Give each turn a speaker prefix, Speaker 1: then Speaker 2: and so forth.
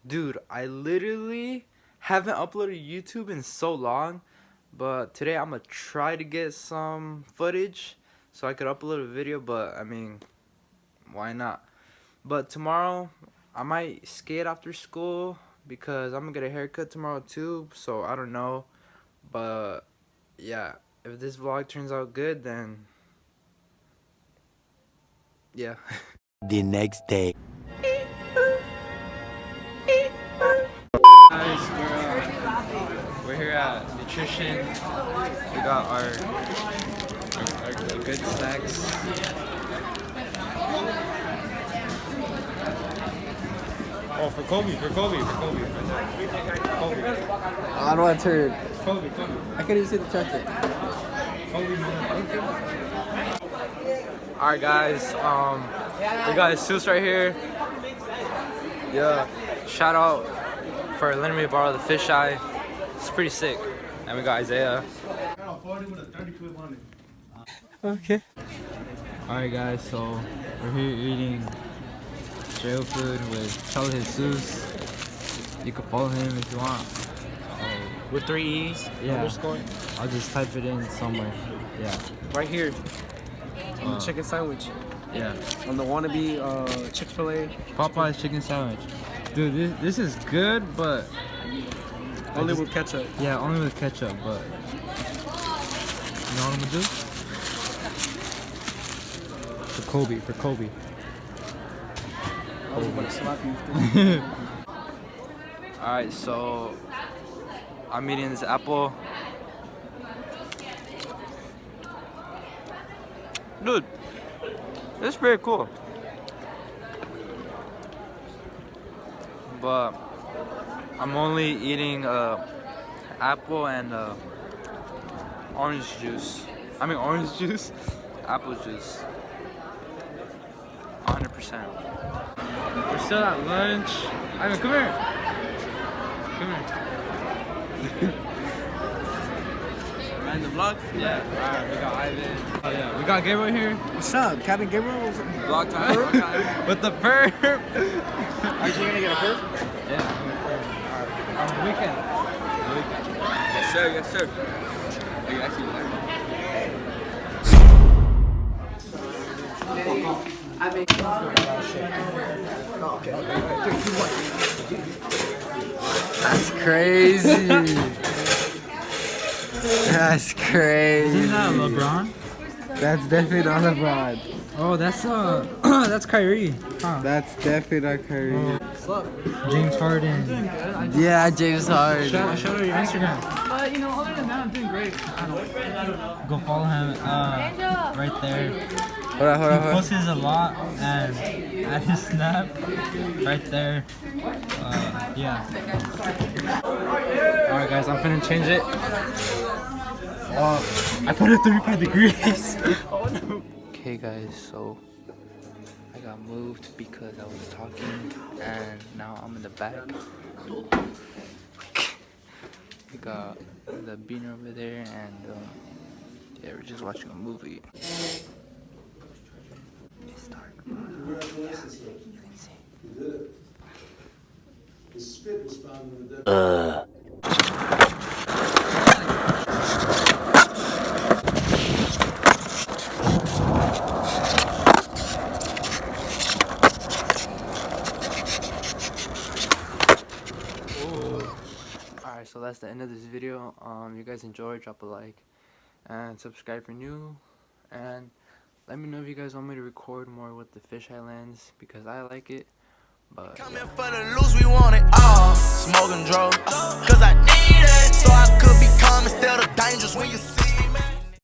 Speaker 1: Dude, I literally haven't uploaded YouTube in so long, but today I'm gonna try to get some footage so I could upload a video, but I mean, why not? But tomorrow I might skate after school because I'm gonna get a haircut tomorrow too, so I don't know. But yeah, if this vlog turns out good, then yeah.
Speaker 2: The next day.
Speaker 1: Guys, we're here at nutrition. We got our good snacks.
Speaker 3: Oh, for Kobe. Kobe.
Speaker 4: I don't want to turn.
Speaker 3: Kobe.
Speaker 4: I can't even see the tractor.
Speaker 1: Alright guys, we got Jesus right here. Yeah. Shout out for letting me borrow the fisheye. It's pretty sick. And we got Isaiah.
Speaker 4: Okay.
Speaker 1: Alright guys, so we're here eating jail food with Charlie Jesus. You can follow him if you want.
Speaker 4: With 3 E's?
Speaker 1: Yeah.
Speaker 4: Underscore?
Speaker 1: I'll just type it in somewhere. Yeah.
Speaker 4: Right here. On the chicken sandwich.
Speaker 1: Yeah.
Speaker 4: On the wannabe Chick-fil-A.
Speaker 1: Popeyes chicken sandwich. Dude, this is good, but
Speaker 4: Only with ketchup.
Speaker 1: yeah, only with ketchup, but you know what I'm gonna do? For Kobe.
Speaker 4: I was gonna slap you.
Speaker 1: Alright, so I'm eating this apple. Dude, this is pretty cool. But I'm only eating apple and orange juice. Apple juice. 100%. We're still at lunch. Ivan, come here.
Speaker 4: And the vlog?
Speaker 1: Yeah. Alright, we got Ivan. Oh yeah, we got Gabriel here.
Speaker 4: What's up? Captain Gabriel?
Speaker 1: Vlog time. With the perp.
Speaker 4: Are you gonna get a perp?
Speaker 1: Yeah. On the weekend.
Speaker 3: Yes, sir. Are you actually live?
Speaker 4: That's crazy. That's crazy.
Speaker 1: Isn't that LeBron?
Speaker 4: That's definitely not LeBron.
Speaker 1: Oh, that's that's Kyrie. Huh.
Speaker 4: That's definitely not Curry.
Speaker 1: James Harden.
Speaker 4: Yeah, James Harden.
Speaker 1: Shout out your Instagram.
Speaker 5: But you know, other than that, I'm doing great.
Speaker 1: Go follow him right there.
Speaker 4: Hold on.
Speaker 1: He posts a lot and at his snap right there. Yeah. Alright guys, I'm finna change it. I put it 35 degrees. Oh no. Okay guys, so I got moved because I was talking and now I'm in the back. We got the beaner over there and yeah, we're just watching a movie. It's dark. You can see.
Speaker 6: His spit was found in the
Speaker 1: Alright, so that's the end of this video. You guys enjoyed, drop a like and subscribe for new, and let me know if you guys want me to record more with the fisheye lens because I like it. But
Speaker 2: Coming for the loose, we want it all. Smoking drugs.